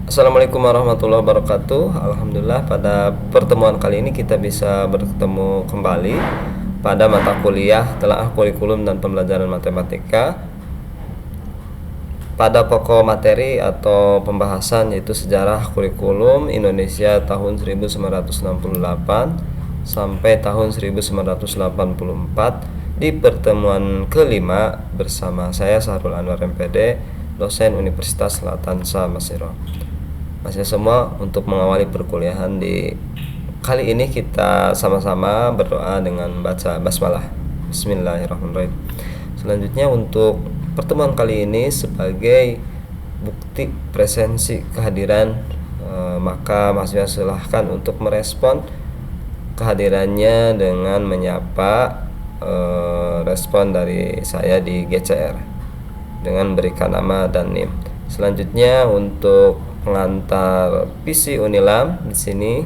Assalamualaikum warahmatullahi wabarakatuh. Alhamdulillah pada pertemuan kali ini kita bisa bertemu kembali pada mata kuliah Telaah Kurikulum dan Pembelajaran Matematika pada pokok materi atau pembahasan yaitu Sejarah Kurikulum Indonesia tahun 1968 sampai tahun 1984 di pertemuan kelima bersama saya Sahrul Anwar MPD, dosen Universitas Selatan Masiro. Masih semua untuk mengawali perkuliahan di kali ini kita sama-sama berdoa dengan baca basmalah. Bismillahirrahmanirrahim. Selanjutnya untuk pertemuan kali ini sebagai bukti presensi kehadiran maka mahasiswa silahkan untuk merespon kehadirannya dengan menyapa respon dari saya di GCR dengan berikan nama dan NIM. Selanjutnya untuk pengantar PC Unilam di sini.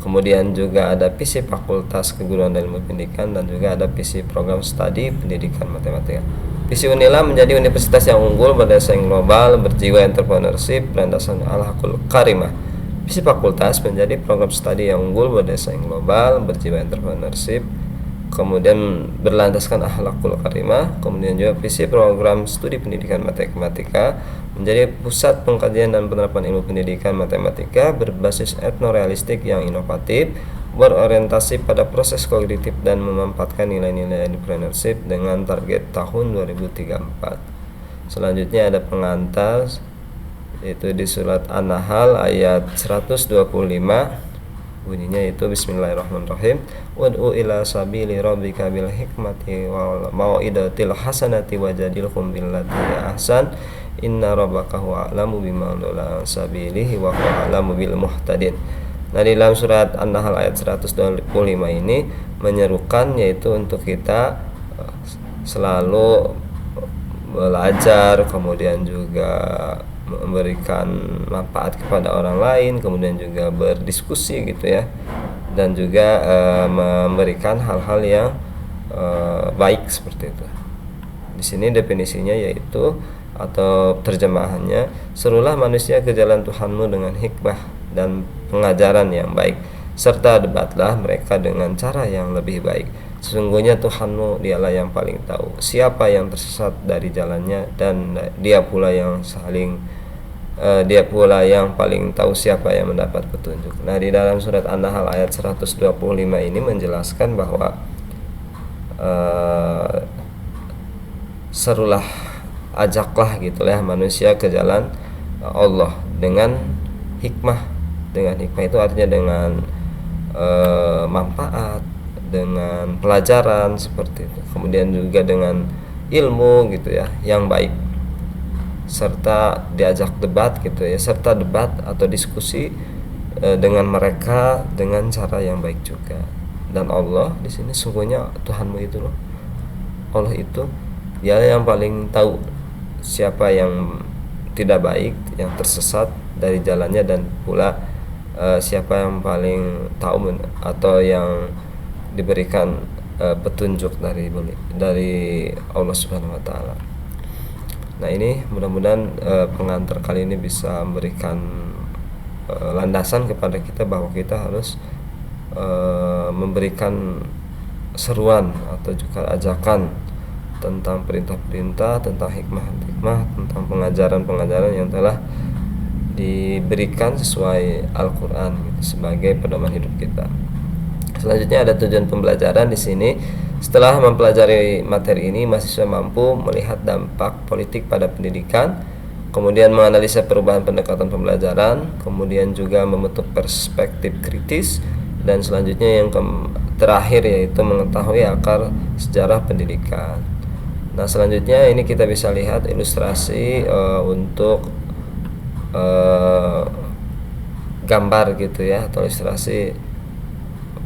Kemudian juga ada PC Fakultas Keguruan dan Ilmu Pendidikan dan juga ada PC Program Studi Pendidikan Matematika. PC Unilam menjadi universitas yang unggul berdasarkan global, berjiwa entrepreneurship, berlandaskan al-hakul karimah. PC Fakultas menjadi program studi yang unggul berdasarkan global, berjiwa entrepreneurship, kemudian berlandaskan akhlakul karimah. Kemudian juga PC Program Studi Pendidikan Matematika menjadi pusat pengkajian dan penerapan ilmu pendidikan matematika berbasis etnorealistik yang inovatif, berorientasi pada proses kognitif dan memanfaatkan nilai-nilai entrepreneurship dengan target tahun 2034. Selanjutnya ada pengantar yaitu di surat An-Nahl ayat 125, bunyinya itu Bismillahirrahmanirrahim. Wad'u ila sabili rabbika bil hikmati wal mau'idatil hasanati wajadilhum billati ahsan inna rabbaka huwa a'lamu biman dhalla sabilihi wa huwa a'lamu bil muhtadin. Nah, di dalam surat An-Nahl ayat 125 ini menyerukan yaitu untuk kita selalu belajar, kemudian juga memberikan manfaat kepada orang lain, kemudian juga berdiskusi gitu ya, dan juga memberikan hal-hal yang baik seperti itu. Di sini definisinya yaitu atau terjemahannya, serulah manusia ke jalan Tuhanmu dengan hikmah dan pengajaran yang baik, serta debatlah mereka dengan cara yang lebih baik. Sesungguhnya Tuhanmu dialah yang paling tahu siapa yang tersesat dari jalannya, dan dia pula yang paling tahu siapa yang mendapat petunjuk. Nah, di dalam surat An-Nahl ayat 125 ini menjelaskan bahwa serulah, ajaklah gitulah manusia ke jalan Allah dengan hikmah. Dengan hikmah itu artinya dengan manfaat, dengan pelajaran seperti itu, kemudian juga dengan ilmu gitu ya yang baik, serta diajak debat gitu ya, serta debat atau diskusi dengan mereka dengan cara yang baik juga. Dan Allah di sini sungguhnya Tuhanmu itu loh, Allah itu dia yang paling tahu siapa yang tidak baik, yang tersesat dari jalannya, dan pula siapa yang paling tahu atau yang diberikan petunjuk dari Allah Subhanahu wa taala. Nah, ini mudah-mudahan pengantar kali ini bisa memberikan landasan kepada kita bahwa kita harus memberikan seruan atau juga ajakan tentang perintah-perintah, tentang hikmah-hikmah, tentang pengajaran-pengajaran yang telah diberikan sesuai Al-Qur'an gitu, sebagai pedoman hidup kita. Selanjutnya ada tujuan pembelajaran di sini. Setelah mempelajari materi ini, mahasiswa mampu melihat dampak politik pada pendidikan, kemudian menganalisa perubahan pendekatan pembelajaran, kemudian juga membentuk perspektif kritis, dan selanjutnya yang terakhir yaitu mengetahui akar sejarah pendidikan. Nah, selanjutnya ini kita bisa lihat ilustrasi untuk gambar gitu ya, atau ilustrasi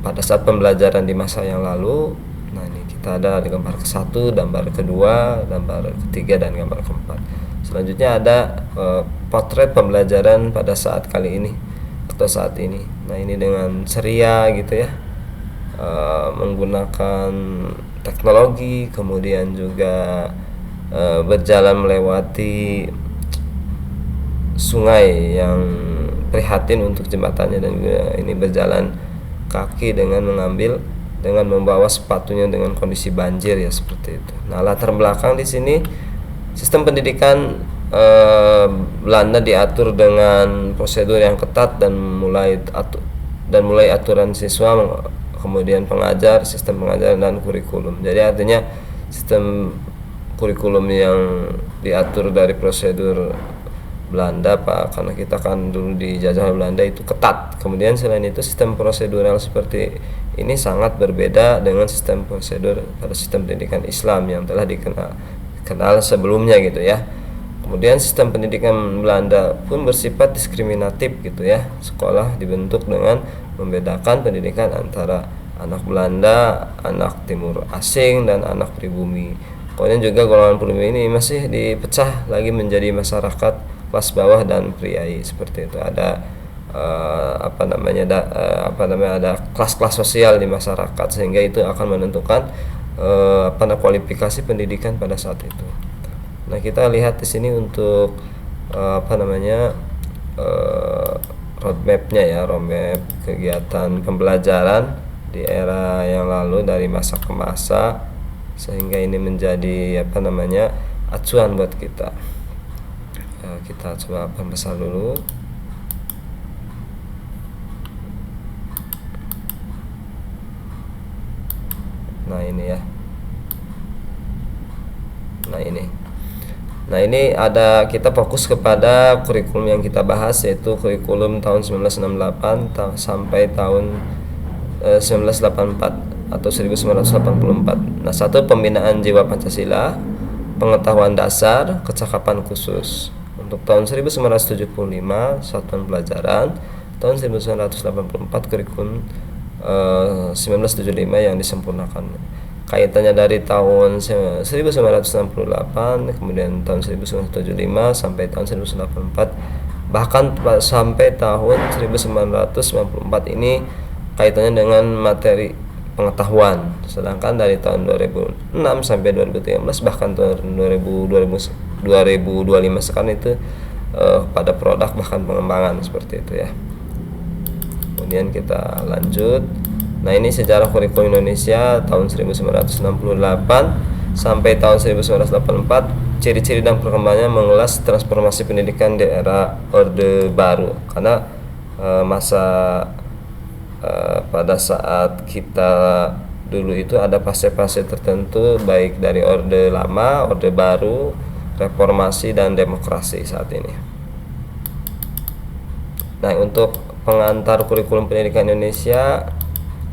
pada saat pembelajaran di masa yang lalu. Nah, ini kita ada gambar ke-1, gambar kedua, gambar ketiga, dan gambar keempat. Selanjutnya ada potret pembelajaran pada saat kali ini atau saat ini. Nah, ini dengan ceria gitu ya, menggunakan teknologi, kemudian juga berjalan melewati sungai yang prihatin untuk jembatannya, dan juga ini berjalan kaki dengan membawa sepatunya dengan kondisi banjir ya, seperti itu. Nah, latar belakang di sini sistem pendidikan Belanda diatur dengan prosedur yang ketat dan mulai aturan siswa, kemudian pengajar, sistem pengajaran dan kurikulum. Jadi artinya sistem kurikulum yang diatur dari prosedur Belanda, Pak, karena kita kan dulu dijajah Belanda, itu ketat. Kemudian selain itu sistem prosedural seperti ini sangat berbeda dengan sistem prosedur pada sistem pendidikan Islam yang telah dikenal sebelumnya gitu ya. Kemudian sistem pendidikan Belanda pun bersifat diskriminatif gitu ya. Sekolah dibentuk dengan membedakan pendidikan antara anak Belanda, anak timur asing, dan anak pribumi. Kemudian juga golongan pribumi ini masih dipecah lagi menjadi masyarakat kelas bawah dan priai, seperti itu. Ada ada kelas-kelas sosial di masyarakat, sehingga itu akan menentukan kualifikasi pendidikan pada saat itu. Nah, kita lihat di sini untuk roadmap-nya ya, roadmap kegiatan pembelajaran di era yang lalu dari masa ke masa, sehingga ini menjadi acuan buat kita. Kita coba perbesar dulu. Nah, ini ya. Nah, ini ada, kita fokus kepada kurikulum yang kita bahas, yaitu kurikulum tahun 1968 sampai tahun 1984 atau 1984. Nah, satu, pembinaan jiwa Pancasila, pengetahuan dasar, kecakapan khusus. Untuk tahun 1975 satuan pelajaran, tahun 1984 kurikulum 1975 yang disempurnakan. Kaitannya dari tahun 1968, kemudian tahun 1975 sampai tahun 1984, bahkan sampai tahun 1994 ini kaitannya dengan materi pengetahuan. Sedangkan dari tahun 2006 sampai 2013, bahkan tahun 2025 sekarang itu pada produk bahkan pengembangan, seperti itu ya. Kemudian kita lanjut. Nah, ini sejarah kurikulum Indonesia tahun 1968 sampai tahun 1984, ciri-ciri dan perkembangannya, mengulas transformasi pendidikan di era Orde Baru. Karena pada saat kita dulu itu ada fase-fase tertentu, baik dari Orde Lama, Orde Baru, reformasi, dan demokrasi saat ini. Nah, untuk pengantar kurikulum pendidikan Indonesia,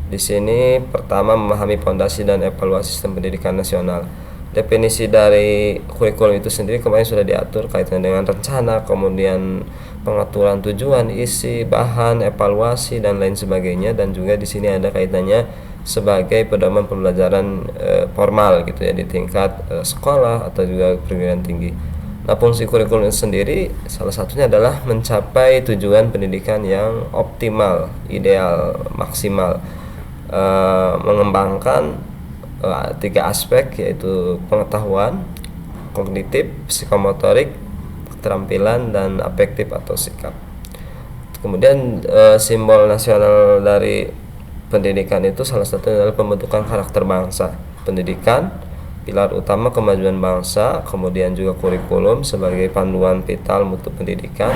di sini pertama, memahami fondasi dan evaluasi sistem pendidikan nasional. Definisi dari kurikulum itu sendiri kemarin sudah diatur kaitannya dengan rencana, kemudian pengaturan tujuan, isi, bahan, evaluasi, dan lain sebagainya. Dan juga di sini ada kaitannya sebagai pedoman pembelajaran formal gitu ya, di tingkat sekolah atau juga perguruan tinggi. Nah, fungsi kurikulum itu sendiri salah satunya adalah mencapai tujuan pendidikan yang optimal, ideal, maksimal. Mengembangkan 3 aspek, yaitu pengetahuan, kognitif, psikomotorik, keterampilan, dan afektif atau sikap. Kemudian simbol nasional dari pendidikan itu salah satunya adalah pembentukan karakter bangsa. Pendidikan pilar utama kemajuan bangsa, kemudian juga kurikulum sebagai panduan vital mutu pendidikan,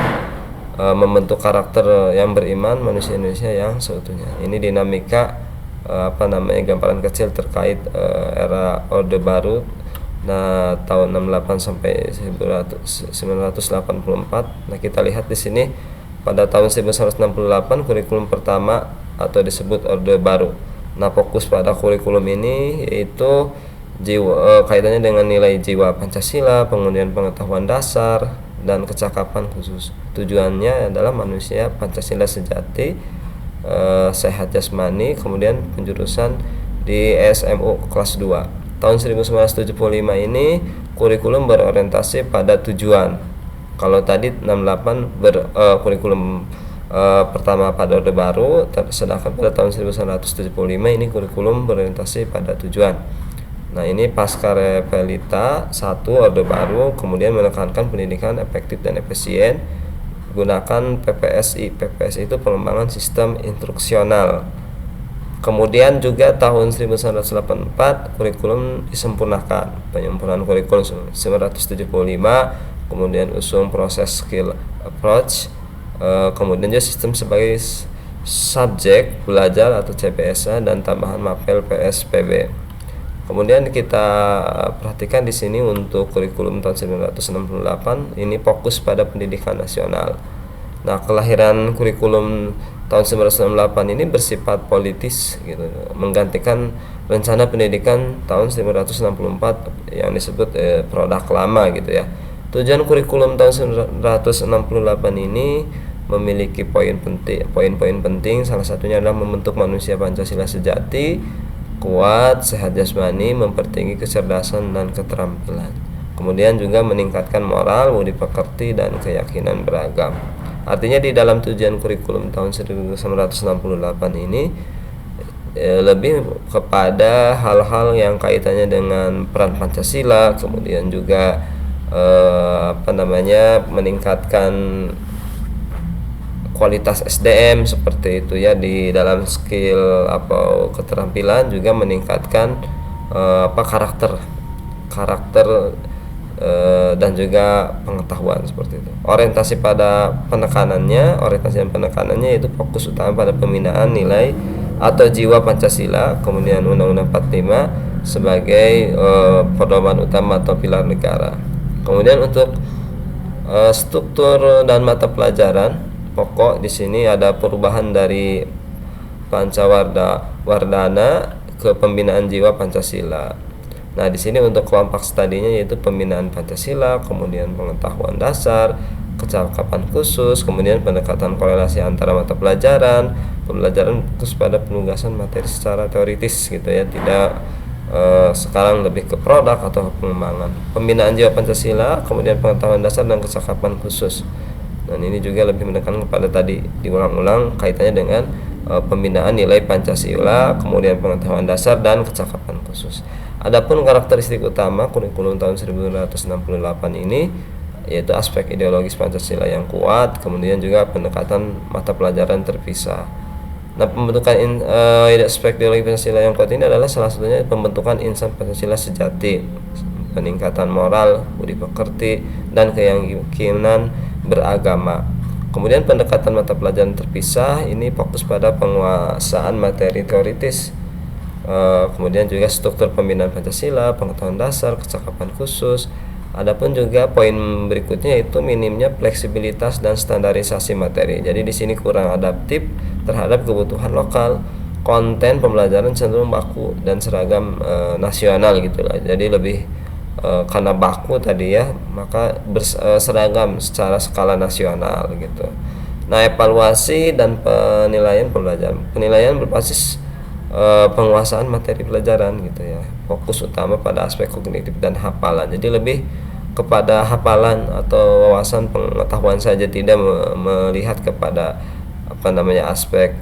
membentuk karakter yang beriman manusia Indonesia yang seutuhnya. Ini dinamika gambaran kecil terkait era Orde Baru. Nah, tahun 68 sampai 1984. Nah, kita lihat di sini pada tahun 1968 kurikulum pertama atau disebut Orde Baru. Nah, fokus pada kurikulum ini yaitu kaitannya dengan nilai jiwa Pancasila, kemudian pengetahuan dasar, dan kecakapan khusus. Tujuannya adalah manusia Pancasila sejati, sehat jasmani, kemudian penjurusan di SMU kelas 2. Tahun 1975 ini kurikulum berorientasi pada tujuan. Kalau tadi 68 kurikulum pertama pada Orde Baru, sedangkan pada tahun 1975 ini kurikulum berorientasi pada tujuan. Nah, ini pasca Repelita 1 Orde Baru, kemudian menekankan pendidikan efektif dan efisien, gunakan PPSI. PPSI itu pengembangan sistem instruksional. Kemudian juga tahun 1984 kurikulum disempurnakan, penyempurnaan kurikulum 1975, kemudian usung proses skill approach, kemudian juga sistem sebagai subjek belajar atau CPSA dan tambahan mapel PSPB. Kemudian kita perhatikan di sini untuk kurikulum tahun 1968 ini fokus pada pendidikan nasional. Nah, kelahiran kurikulum tahun 1998 ini bersifat politis gitu, menggantikan rencana pendidikan tahun 1964 yang disebut produk lama gitu ya. Tujuan kurikulum tahun 1968 ini memiliki poin-poin penting, salah satunya adalah membentuk manusia Pancasila sejati, kuat, sehat jasmani, mempertinggi kecerdasan dan keterampilan. Kemudian juga meningkatkan moral, budi pekerti dan keyakinan beragam. Artinya di dalam tujuan kurikulum tahun 1968 ini lebih kepada hal-hal yang kaitannya dengan peran Pancasila, kemudian juga meningkatkan kualitas SDM seperti itu ya, di dalam skill atau keterampilan, juga meningkatkan karakter dan juga pengetahuan seperti itu. Orientasi dan penekanannya itu fokus utama pada pembinaan nilai atau jiwa Pancasila, kemudian Undang-Undang 45 sebagai pedoman utama atau pilar negara. Kemudian untuk struktur dan mata pelajaran pokok di sini ada perubahan dari Pancawardana ke pembinaan jiwa Pancasila. Nah, di sini untuk kelompok studinya yaitu pembinaan Pancasila, kemudian pengetahuan dasar, kecakapan khusus, kemudian pendekatan korelasi antara mata pelajaran, pembelajaran fokus pada penugasan materi secara teoritis gitu ya, tidak sekarang lebih ke produk atau pengembangan. Pembinaan jiwa Pancasila, kemudian pengetahuan dasar dan kecakapan khusus. Dan ini juga lebih menekan kepada tadi diulang-ulang kaitannya dengan pembinaan nilai Pancasila, kemudian pengetahuan dasar dan kecakapan khusus. Adapun karakteristik utama kurikulum tahun 1968 ini yaitu aspek ideologis Pancasila yang kuat, kemudian juga pendekatan mata pelajaran terpisah. Nah, pembentukan aspek ideologi Pancasila yang kuat ini adalah salah satunya pembentukan insan Pancasila sejati, peningkatan moral, budi pekerti, dan keyakinan beragama. Kemudian pendekatan mata pelajaran terpisah ini fokus pada penguasaan materi teoritis, kemudian juga struktur pembinaan Pancasila, pengetahuan dasar, kecakapan khusus. Adapun juga poin berikutnya yaitu minimnya fleksibilitas dan standarisasi materi. Jadi di sini kurang adaptif terhadap kebutuhan lokal. Konten pembelajaran cenderung baku dan seragam nasional gitulah. Jadi lebih karena baku tadi ya, maka seragam secara skala nasional gitu. Nah, evaluasi dan penilaian pembelajaran. Penilaian berbasis penguasaan materi pelajaran gitu ya, fokus utama pada aspek kognitif dan hafalan. Jadi lebih kepada hafalan atau wawasan pengetahuan saja, tidak melihat kepada aspek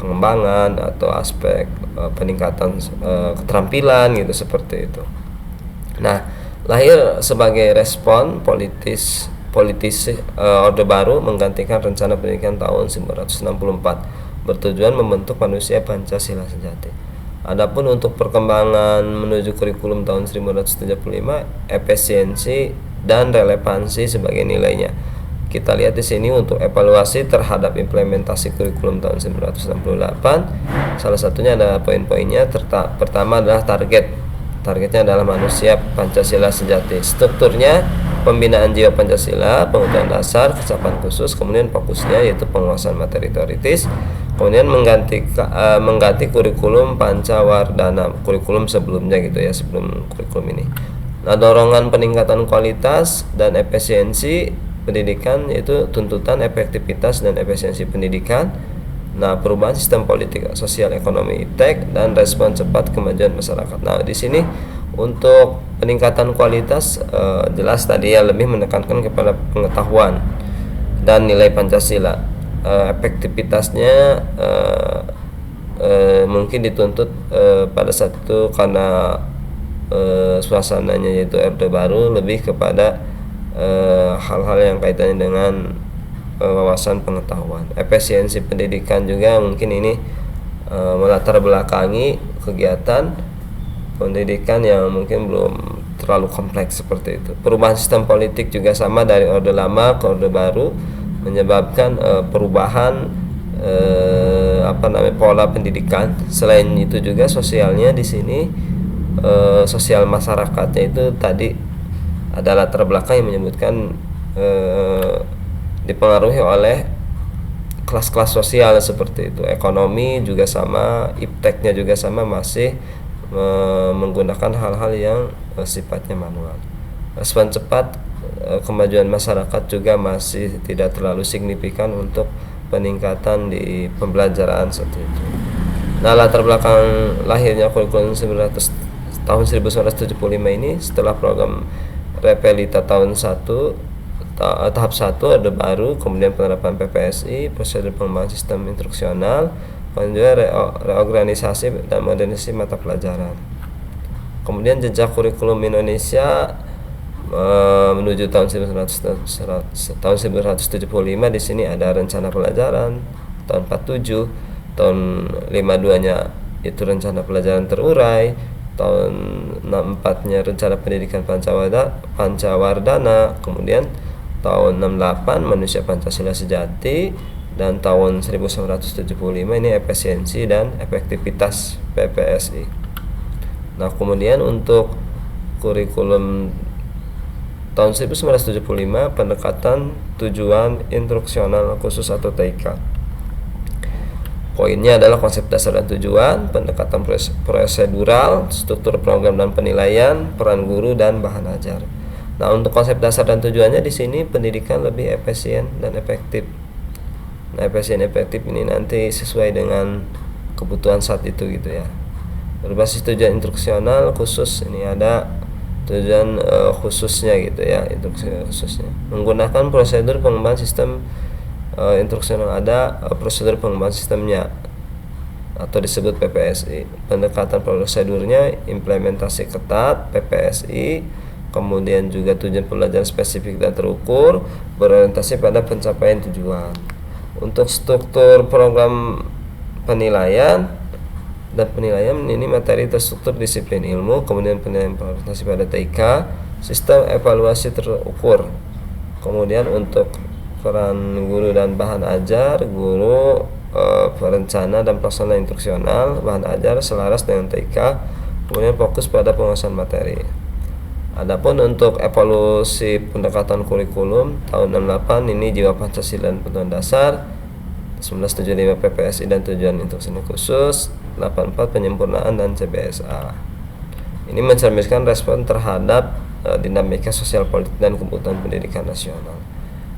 pengembangan atau aspek peningkatan keterampilan gitu, seperti itu. Nah, lahir sebagai respon politis Orde Baru menggantikan rencana pendidikan tahun 1964 bertujuan membentuk manusia Pancasila sejati. Adapun untuk perkembangan menuju kurikulum tahun 1975, efisiensi dan relevansi sebagai nilainya. Kita lihat di sini untuk evaluasi terhadap implementasi kurikulum tahun 1968. Salah satunya adalah poin-poinnya. Pertama adalah Targetnya adalah manusia Pancasila sejati. Strukturnya pembinaan jiwa Pancasila, pengetahuan dasar, kecakapan khusus, kemudian fokusnya yaitu penguasaan materi teoritis. Kemudian mengganti kurikulum Pancawardana, kurikulum sebelumnya gitu ya, sebelum kurikulum ini. Nah, dorongan peningkatan kualitas dan efisiensi pendidikan yaitu tuntutan efektivitas dan efisiensi pendidikan. Nah, perubahan sistem politik, sosial, ekonomi, iptek, dan respon cepat kemajuan masyarakat. Nah, di sini untuk peningkatan kualitas jelas tadi ya, lebih menekankan kepada pengetahuan dan nilai Pancasila. Efektivitasnya mungkin dituntut pada satu karena suasananya yaitu Orde Baru lebih kepada hal-hal yang kaitannya dengan wawasan pengetahuan. Efisiensi pendidikan juga mungkin ini melatar belakangi kegiatan pendidikan yang mungkin belum terlalu kompleks seperti itu. Perubahan sistem politik juga sama dari orde lama ke orde baru menyebabkan perubahan pola pendidikan. Selain itu juga sosialnya di sini sosial masyarakatnya itu tadi adalah latar belakang yang menyebutkan dipengaruhi oleh kelas-kelas sosial seperti itu. Ekonomi juga sama, ipteknya juga sama, masih menggunakan hal-hal yang sifatnya manual. Respon cepat kemajuan masyarakat juga masih tidak terlalu signifikan untuk peningkatan di pembelajaran seperti itu. Nah, latar belakang lahirnya kurikulum tahun 1975 ini setelah program Repelita tahun 1 tahap 1 ada baru, kemudian penerapan PPSI, prosedur pengembangan sistem instruksional, dan juga reorganisasi dan modernisasi mata pelajaran. Kemudian jejak kurikulum Indonesia menuju tahun 1975 di sini ada rencana pelajaran tahun 47, tahun 52-nya itu rencana pelajaran terurai, tahun 64-nya rencana pendidikan Pancawardana, kemudian tahun 68 Manusia Pancasila Sejati, dan tahun 1975 ini efisiensi dan efektivitas PPSI. Nah, kemudian untuk kurikulum tahun 1975 pendekatan tujuan instruksional khusus atau TIK. Poinnya adalah konsep dasar dan tujuan, pendekatan prosedural, struktur program dan penilaian, peran guru dan bahan ajar. Nah, untuk konsep dasar dan tujuannya di sini pendidikan lebih efisien dan efektif. Nah, efisien efektif ini nanti sesuai dengan kebutuhan saat itu gitu ya. Berbasis tujuan instruksional khusus, ini ada tujuan khususnya gitu ya, instruksi khususnya. Menggunakan prosedur pengembangan sistem instruksional, ada prosedur pengembangan sistemnya atau disebut PPSI. Pendekatan prosedurnya implementasi ketat PPSI, kemudian juga tujuan pembelajaran spesifik dan terukur, berorientasi pada pencapaian tujuan. Untuk struktur program penilaian ini materi terstruktur disiplin ilmu, kemudian penilaian berorientasi pada TIK, sistem evaluasi terukur. Kemudian untuk peran guru dan bahan ajar, guru perencana dan pelaksana instruksional, bahan ajar selaras dengan TIK, kemudian fokus pada penguasaan materi. Adapun untuk evaluasi pendekatan kurikulum tahun 68 ini jiwa Pancasila dan Pedoman Dasar, 1975 PPSI dan tujuan instruksional khusus, 84 penyempurnaan dan CBSA. Ini mencerminkan respon terhadap dinamika sosial politik dan kebutuhan pendidikan nasional.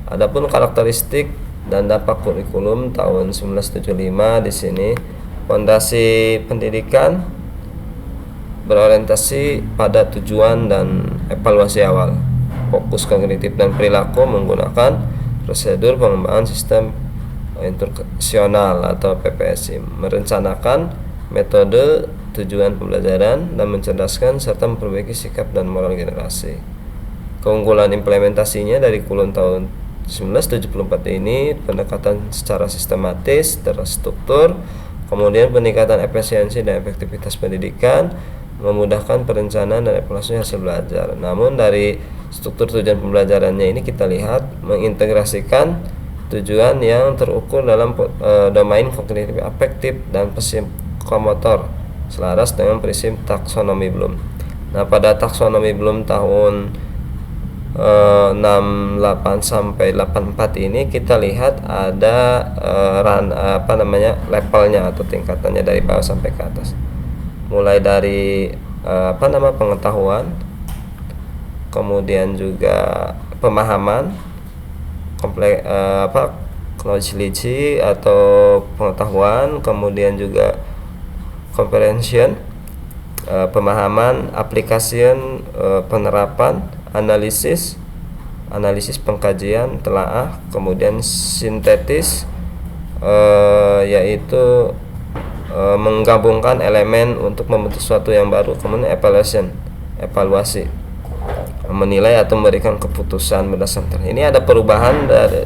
Adapun karakteristik dan dampak kurikulum tahun 1975 di sini, fondasi pendidikan berorientasi pada tujuan dan evaluasi awal, fokus kognitif dan perilaku menggunakan prosedur pengembangan sistem instruksional atau PPSI, merencanakan metode tujuan pembelajaran dan mencerdaskan serta memperbaiki sikap dan moral generasi. Keunggulan implementasinya dari kurikulum tahun 1974 ini pendekatan secara sistematis, terstruktur, kemudian peningkatan efisiensi dan efektivitas pendidikan, memudahkan perencanaan dan evaluasi hasil belajar. Namun dari struktur tujuan pembelajarannya ini kita lihat mengintegrasikan tujuan yang terukur dalam domain kognitif afektif dan psikomotor selaras dengan prinsip taksonomi Bloom. Nah, pada taksonomi Bloom tahun 68 sampai 84 ini kita lihat ada levelnya atau tingkatannya dari bawah sampai ke atas. Mulai dari pengetahuan, kemudian juga pemahaman, knowledge atau pengetahuan, kemudian juga comprehension, pemahaman, application, penerapan, analisis pengkajian, telaah, kemudian sintetis, yaitu menggabungkan elemen untuk membentuk sesuatu yang baru, kemudian evaluasi. menilai atau memberikan keputusan berdasarkan. Ini ada perubahan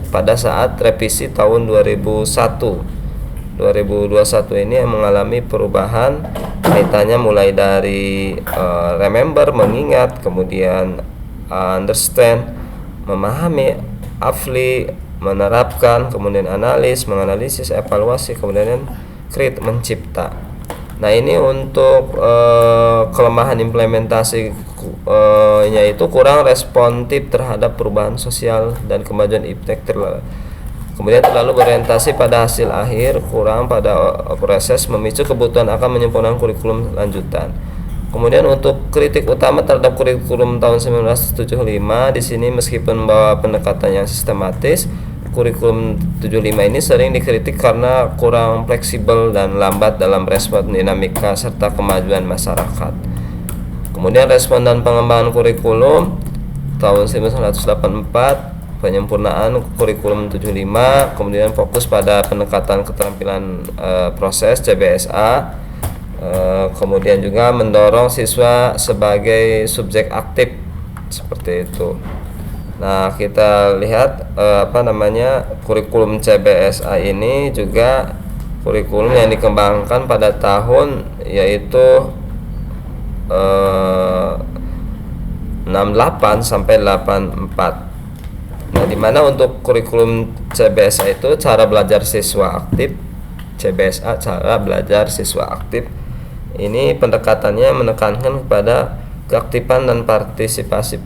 pada saat revisi tahun 2021 ini yang mengalami perubahan kaitannya mulai dari remember, mengingat, kemudian understand, memahami, apply, menerapkan, kemudian analis, menganalisis, evaluasi, kemudian create, mencipta. Nah, ini untuk kelemahan implementasi yaitu kurang responsif terhadap perubahan sosial dan kemajuan iptek, kemudian terlalu berorientasi pada hasil akhir, kurang pada proses, memicu kebutuhan akan menyempurnakan kurikulum lanjutan. Kemudian untuk kritik utama terhadap kurikulum tahun 1975 di sini, meskipun membawa pendekatan yang sistematis, kurikulum 75 ini sering dikritik karena kurang fleksibel dan lambat dalam respon dinamika serta kemajuan masyarakat. Kemudian respon dan pengembangan kurikulum tahun 1984, penyempurnaan kurikulum 75, kemudian fokus pada pendekatan keterampilan proses CBSA, kemudian juga mendorong siswa sebagai subjek aktif seperti itu. Nah, kita lihat kurikulum CBSA ini juga kurikulum yang dikembangkan pada tahun yaitu 68 sampai 84. Nah, di mana untuk kurikulum CBSA itu cara belajar siswa aktif, CBSA cara belajar siswa aktif. Ini pendekatannya menekankan kepada keaktifan dan partisipasi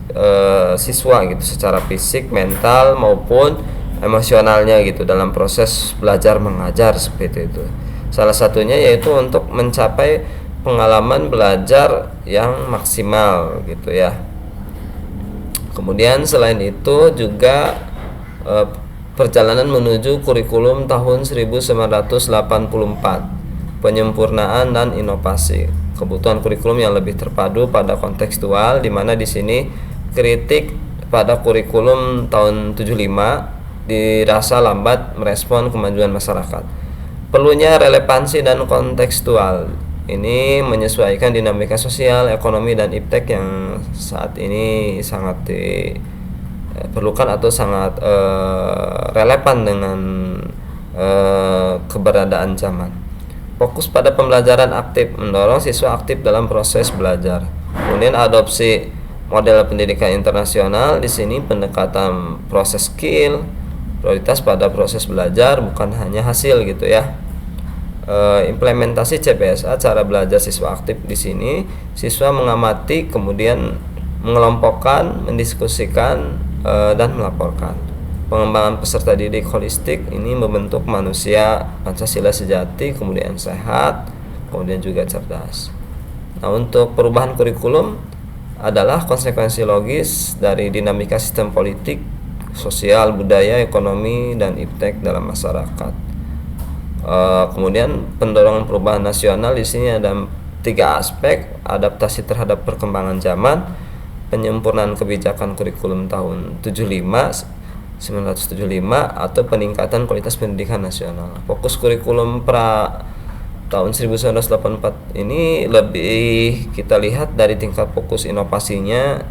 siswa gitu, secara fisik, mental maupun emosionalnya gitu dalam proses belajar mengajar seperti itu. Salah satunya yaitu untuk mencapai pengalaman belajar yang maksimal gitu ya. Kemudian selain itu juga perjalanan menuju kurikulum tahun 1984, penyempurnaan dan inovasi. Kebutuhan kurikulum yang lebih terpadu pada kontekstual, di mana di sini kritik pada kurikulum tahun 75 dirasa lambat merespon kemajuan masyarakat. Perlunya relevansi dan kontekstual. Ini menyesuaikan dinamika sosial, ekonomi dan iptek yang saat ini sangat diperlukan atau sangat relevan dengan keberadaan zaman. Fokus pada pembelajaran aktif, mendorong siswa aktif dalam proses belajar. Kemudian adopsi model pendidikan internasional, di sini pendekatan proses skill, prioritas pada proses belajar bukan hanya hasil gitu ya. Implementasi CBSA cara belajar siswa aktif, di sini siswa mengamati, kemudian mengelompokkan, mendiskusikan dan melaporkan. Pengembangan peserta didik holistik, ini membentuk manusia Pancasila sejati, kemudian sehat, kemudian juga cerdas. Nah, untuk perubahan kurikulum adalah konsekuensi logis dari dinamika sistem politik, sosial, budaya, ekonomi, dan iptek dalam masyarakat. Kemudian pendorongan perubahan nasional, di sini ada 3 aspek: adaptasi terhadap perkembangan zaman, penyempurnaan kebijakan kurikulum tahun 1975 atau peningkatan kualitas pendidikan nasional. Fokus kurikulum tahun 1984 ini lebih kita lihat dari tingkat fokus inovasinya.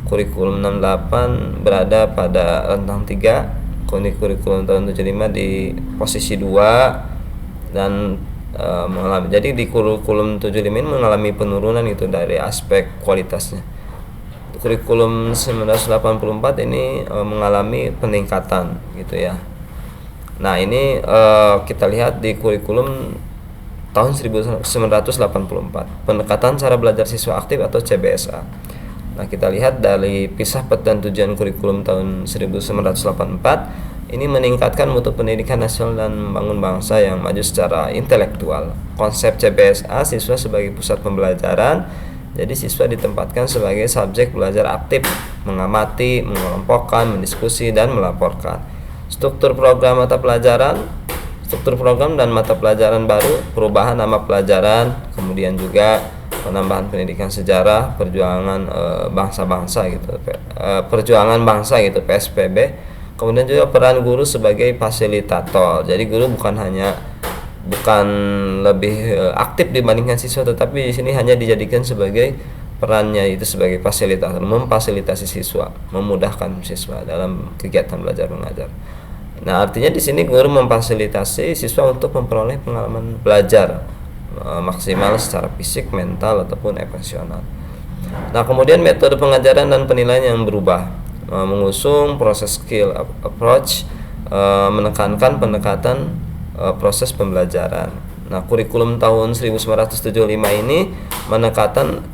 Kurikulum 68 berada pada rentang 3, kurikulum tahun 75 di posisi 2 dan mengalami. Jadi di kurikulum 75 ini mengalami penurunan itu dari aspek kualitasnya. Kurikulum 1984 ini mengalami peningkatan gitu ya. Nah, ini kita lihat di kurikulum tahun 1984, pendekatan cara belajar siswa aktif atau CBSA. Nah, kita lihat dari pisah peta dan tujuan kurikulum tahun 1984 ini meningkatkan mutu pendidikan nasional dan membangun bangsa yang maju secara intelektual. Konsep CBSA, siswa sebagai pusat pembelajaran. Jadi siswa ditempatkan sebagai subjek belajar aktif, mengamati, mengelompokkan, mendiskusi, dan melaporkan. Struktur program dan mata pelajaran baru, perubahan nama pelajaran, kemudian juga penambahan pendidikan sejarah, perjuangan bangsa-bangsa gitu, perjuangan bangsa gitu, PSPB. Kemudian juga peran guru sebagai fasilitator. Jadi guru bukan lebih aktif dibandingkan siswa, tetapi di sini hanya dijadikan sebagai perannya itu sebagai fasilitator, memfasilitasi siswa, memudahkan siswa dalam kegiatan belajar mengajar. Nah, artinya di sini guru memfasilitasi siswa untuk memperoleh pengalaman belajar maksimal secara fisik, mental ataupun emosional. Nah, kemudian metode pengajaran dan penilaian yang berubah, mengusung proses skill approach, menekankan pendekatan proses pembelajaran. Nah, kurikulum tahun 1975 ini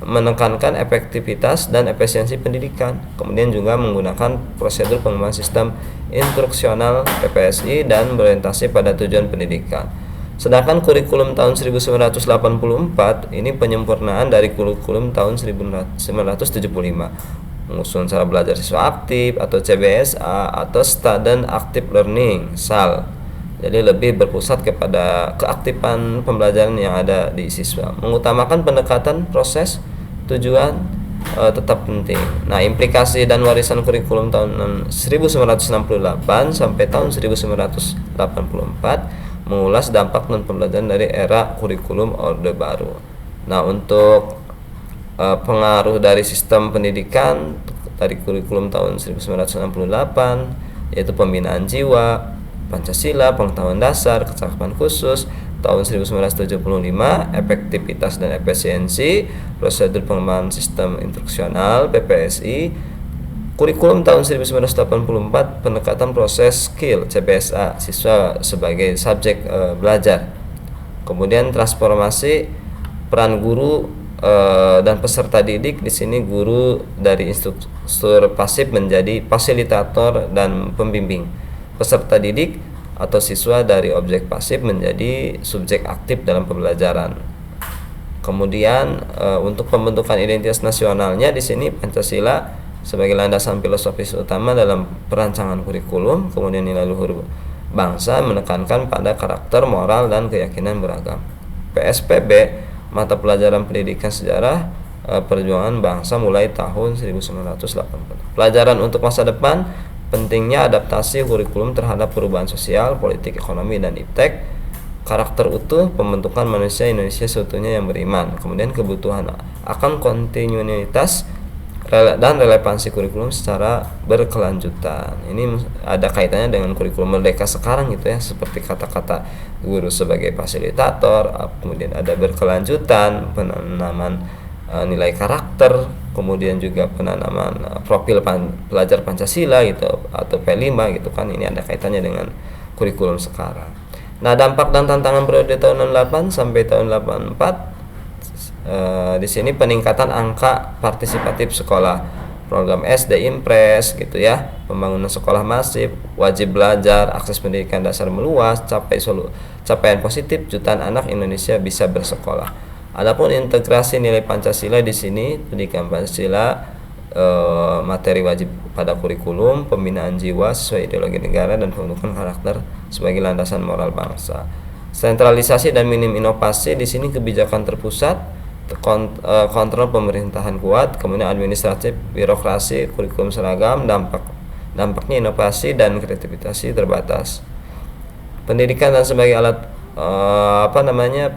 menekankan efektivitas dan efisiensi pendidikan, kemudian juga menggunakan prosedur pengembangan sistem instruksional PPSI dan berorientasi pada tujuan pendidikan. Sedangkan kurikulum tahun 1984 ini penyempurnaan dari kurikulum tahun 1975, mengusung cara belajar siswa aktif atau CBSA atau Student Active Learning (SAL). Jadi lebih berpusat kepada keaktifan pembelajaran yang ada di siswa, mengutamakan pendekatan proses tujuan tetap penting. Nah, implikasi dan warisan kurikulum tahun 1968 sampai tahun 1984 mengulas dampak dan pembelajaran dari era kurikulum Orde Baru. Nah, untuk pengaruh dari sistem pendidikan dari kurikulum tahun 1968 yaitu pembinaan jiwa, Pancasila, pengetahuan dasar, kecakapan khusus tahun 1975, efektivitas dan efisiensi, prosedur pengembangan sistem instruksional PPSI, kurikulum tahun 1984, pendekatan proses skill CBSA, siswa sebagai subjek belajar. Kemudian transformasi peran guru dan peserta didik, di sini guru dari instruktur pasif menjadi fasilitator dan pembimbing. Peserta didik atau siswa dari objek pasif menjadi subjek aktif dalam pembelajaran. Kemudian untuk pembentukan identitas nasionalnya, di sini Pancasila sebagai landasan filosofis utama dalam perancangan kurikulum. Kemudian nilai luhur bangsa menekankan pada karakter, moral, dan keyakinan beragam. PSPB, mata pelajaran pendidikan sejarah perjuangan bangsa mulai tahun 1980. Pelajaran untuk masa depan, pentingnya adaptasi kurikulum terhadap perubahan sosial, politik, ekonomi, dan iptek. Karakter utuh, pembentukan manusia Indonesia seutuhnya yang beriman. Kemudian kebutuhan akan kontinuitas dan relevansi kurikulum secara berkelanjutan. Ini ada kaitannya dengan kurikulum merdeka sekarang gitu ya, seperti kata-kata guru sebagai fasilitator, kemudian ada berkelanjutan, penanaman nilai karakter, kemudian juga penanaman profil pelajar Pancasila gitu atau P5 gitu kan. Ini ada kaitannya dengan kurikulum sekarang. Nah, dampak dan tantangan periode tahun 68 sampai tahun 84, di sini peningkatan angka partisipatif sekolah, program SD Impres gitu ya, pembangunan sekolah masif, wajib belajar, akses pendidikan dasar meluas, capaian positif jutaan anak Indonesia bisa bersekolah. Adapun integrasi nilai Pancasila, di sini pendidikan Pancasila, materi wajib pada kurikulum, pembinaan jiwa sesuai ideologi negara, dan pembentukan karakter sebagai landasan moral bangsa. Sentralisasi dan minim inovasi, di sini kebijakan terpusat, kontrol pemerintahan kuat, kemudian administratif, birokrasi, kurikulum seragam, dampaknya inovasi dan kreativitas terbatas. Pendidikan dan sebagai alat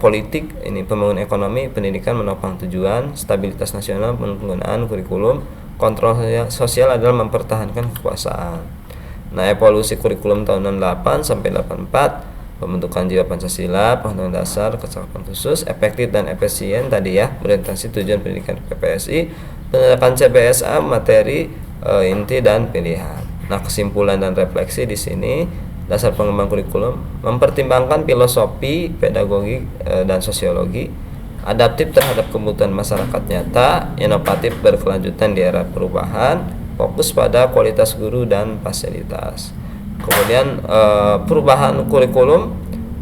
politik, ini pembangunan ekonomi, pendidikan menopang tujuan, stabilitas nasional, penggunaan kurikulum, kontrol sosial adalah mempertahankan kekuasaan. Nah, evolusi kurikulum tahun 68 sampai 84, pembentukan jiwa Pancasila, pengetahuan dasar, kecakapan khusus, efektif dan efisien tadi ya, berorientasi tujuan pendidikan PPSI, penerapan CBSA, materi inti dan pilihan. Nah, kesimpulan dan refleksi di sini, dasar pengembangan kurikulum mempertimbangkan filosofi, pedagogi, dan sosiologi, adaptif terhadap kebutuhan masyarakat nyata, inovatif berkelanjutan di era perubahan, fokus pada kualitas guru dan fasilitas. Kemudian perubahan kurikulum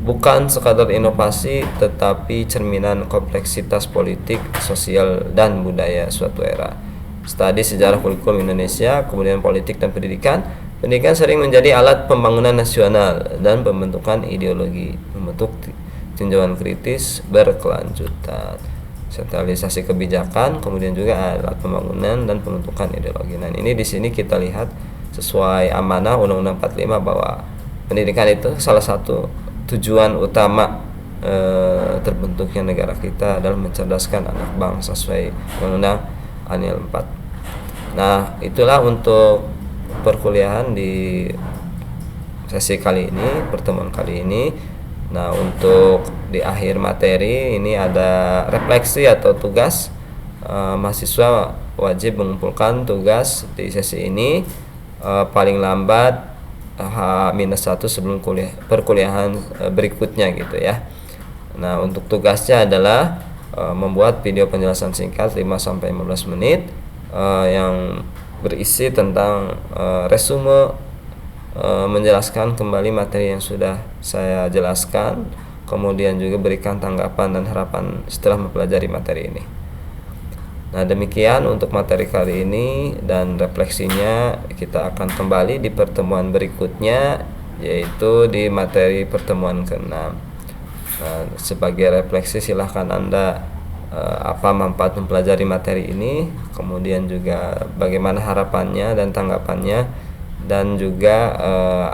bukan sekadar inovasi, tetapi cerminan kompleksitas politik, sosial, dan budaya suatu era. Studi sejarah kurikulum Indonesia, kemudian politik dan pendidikan. Pendidikan sering menjadi alat pembangunan nasional dan pembentukan ideologi, membentuk tinjauan kritis berkelanjutan, sentralisasi kebijakan, kemudian juga alat pembangunan dan pembentukan ideologi. Nah, ini di sini kita lihat sesuai amanah Undang-Undang 45 bahwa pendidikan itu salah satu tujuan utama terbentuknya negara kita adalah mencerdaskan anak bangsa sesuai Undang-Undang Anil 4. Nah, itulah untuk perkuliahan di sesi kali ini, pertemuan kali ini. Nah, untuk di akhir materi ini ada refleksi atau tugas. Mahasiswa wajib mengumpulkan tugas di sesi ini paling lambat H-1 sebelum perkuliahan berikutnya gitu ya. Nah, untuk tugasnya adalah membuat video penjelasan singkat 5-15 menit yang berisi tentang resume, menjelaskan kembali materi yang sudah saya jelaskan, kemudian juga berikan tanggapan dan harapan setelah mempelajari materi ini. Nah, demikian untuk materi kali ini, dan refleksinya kita akan kembali di pertemuan berikutnya, yaitu di materi pertemuan ke-6. Nah, sebagai refleksi silahkan Anda apa manfaat mempelajari materi ini, kemudian juga bagaimana harapannya dan tanggapannya, dan juga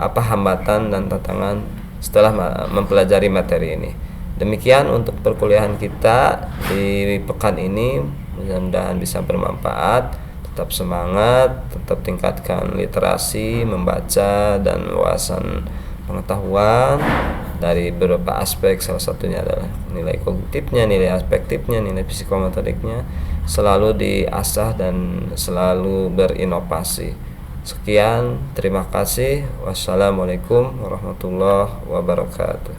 apa hambatan dan tantangan setelah mempelajari materi ini. Demikian untuk perkuliahan kita di pekan ini, mudah-mudahan bisa bermanfaat. Tetap semangat, tetap tingkatkan literasi, membaca, dan wawasan pengetahuan dari beberapa aspek. Salah satunya adalah nilai kognitifnya, nilai afektifnya, nilai psikomotoriknya selalu diasah dan selalu berinovasi. Sekian, terima kasih. Wassalamualaikum warahmatullahi wabarakatuh.